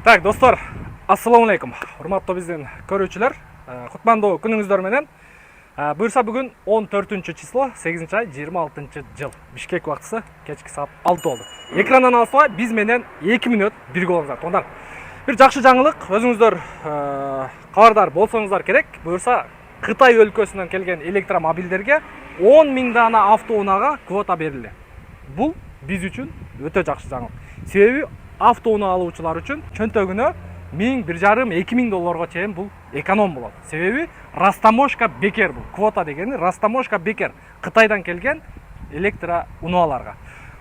Так, достор, ассаламу алейкум. Урматтуу биздин көрүүчүлөр, кутмандуу күнүңүздөр менен. Буюрса бүгүн 14 число, 8 ай 26 жыл. Бишкек убактысы кечки саат 6 болду. Экрандан алсабай биз менен 2 мүнөт бирге болуңуздар. Тондар, бир жакшы жаңылык, өзүңүздөр кабардар болсоңуздар керек. Буюрса Кытай өлкөсүнөн келген электромобилдерге 10 000 дана автоунаага квота берилди. Бул биз үчүн өтө жакшы жаңылык. Себеби автоунаа алуучулар үчүн чөнтөгүнө 1,5–2 долларга чейин бул эконом болот. Себеби растаможка бекер бул. Квота дегени растаможка бекер. Кытайдан келген электроунааларга.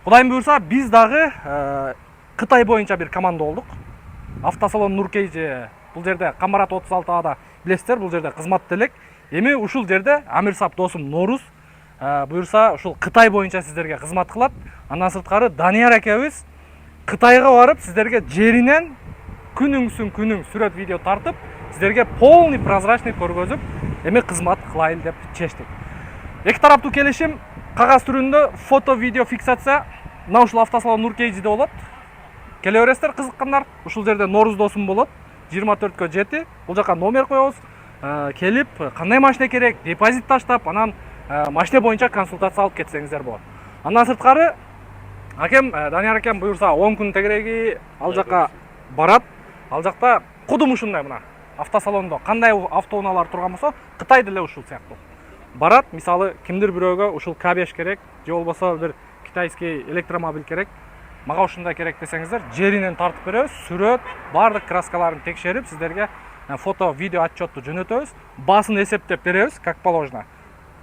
Кудайым буйрса, биз дагы Кытай боюнча бир команда болдук. Автосалон Нуркейже бул жерде Камарат 36-да билесиздер, бул жерде кызматта элек. Эми ушул жерде Амирсап досум Норус буйрса ушул Кытай боюнча сиздерге кызмат кылат. Андан сырткары Данияр акебиз Кытайга барып сиздерге жеринен күнүң сүрөт видео тартып, сиздерге полный прозрачный көргөзүп, эми кызмат кылайын деп чечтик. Эки тараптуу келишим кагаз түрүндө фото-видео фиксация мына ушул автосалон Нуркейжиде болот. Келе бересиздер кызыккандар. Ушул жерде Норус досум болот. 24кө 7. Бул жака номер коебуз. Келип, кандай машина керек, депозит таштап, анан машина боюнча консультация алып кетсеңиздер болот. Андан сырткары акем, Данияр акем буйрса 10 күн тегереги ал жака барат. Ал жакта кудум ушундай мына автосалондо кандай автоунаалар турган болсо, Кытай деле ушул сыяктуу. Барат, мисалы, кимдир бирөөгө ушул К5 керек, же болбосо бир китайский электромобиль керек, мага ушундай керек десеңиздер, жеринен тартып беребиз, сүрөт, бардык краскаларын текшерип, сиздерге фото, видео отчетту жөнөтөбүз, баасын эсептеп беребиз, как положено.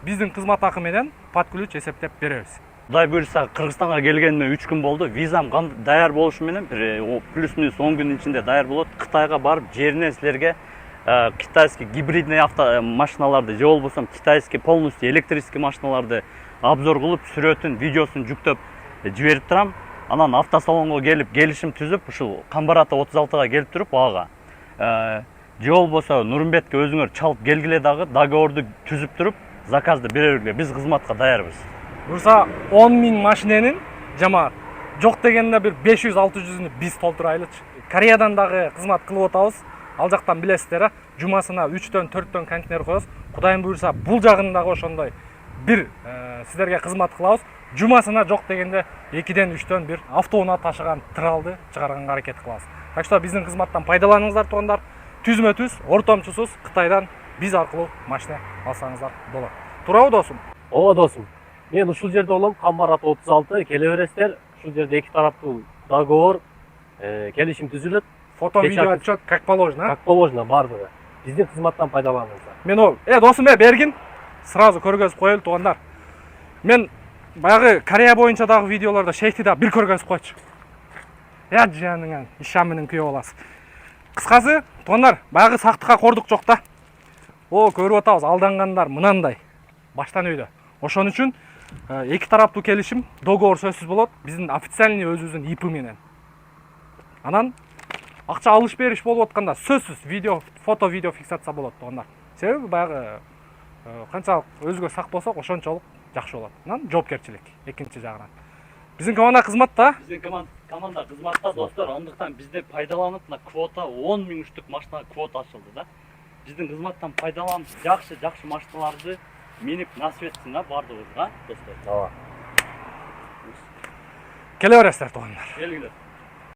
Биздин кызмат акы менен под ключ эсептеп беребиз. Кудай буйрса, Кыргызстанга келгениме 3 күн болду. Визам даяр болушу менен плюс-минус 10 күн ичинде даяр болот. Кытайга барып, жеринен силерге китайский гибридный машиналарды, же болбосо китайский полностью электрический машиналарды обзор кылып, сүрөтүн, видеосун жүктөп жиберип турам. Анан автосалонго келип, келишим түзүп, ушул Камбарата 36-га келип туруп, ага же болбосо Нурмбетке өзүңөр чалып келгиле дагы договорду түзүп туруп, заказды бере бергиле. Биз кызматка даярбыз. Буюрса 10 000 машиненин жамаат жок дегенде бир 500–600-үн биз толтурайлычы. Кореядан дагы кызмат кылып атабыз. Ал жактан билесиздер, жумасына 3–4 контейнер коебуз. Кудайым буйрса, бул жагын дагы ошондой бир сиздерге кызмат кылабыз. Жумасына жок дегенде 2–3 бир автоунаа ташыган тралды чыгарганга аракет кылабыз. Так что биздин кызматтан пайдаланыңыздар туугандар. Түзмө-түз, ортомчусуз Кытайдан биз аркылуу машина алсаңыздар болот. Туурабы досум? Ооба досум. Мен ушул жерде болом, Камбарат 36, келе бересиздер. Ушул жерде эки тараптуу договор, келишим түзүлөт. Фото, видео отчет как положено. Как положено бардыгы. Биздин кызматтан пайдаланыңыздар. Мен ол, досум бергин. Сразу көргөзүп коелу туугандар. Мен баягы Корея боюнча дагы видеолордо шейхти да бир көргөзүп койчу. Жаныңан, ишан менен күйөө боласыз. Кыскасы, туугандар, баягы сактыкка кордук жок да. Көрүп атабыз, алдангандар мынандай. Баштан өйдө. Ошон үчүн эки тараптуу келишим, договор сөзсүз болот. Биздин официальный өзүбүздүн ИП менен. Анан акча алыш бериш болуп атканда сөзсүз видео, фото, видео фиксация болот туугандар. Себеби баягы канчалык өзгө сак болсок, ошончолук жакшы болот. Анан жоопкерчилик экинчи жагынан. Биздин команда кызматта. Биздин команда кызматта достор, андыктан бизде пайдаланып квота 10 000 штук машина квота ачылды да. Биздин кызматтан пайдаланып жакшы машиналарды минип насып этсин бардыгыбызга достор. Келе бересиздер туугандар. Келгиле.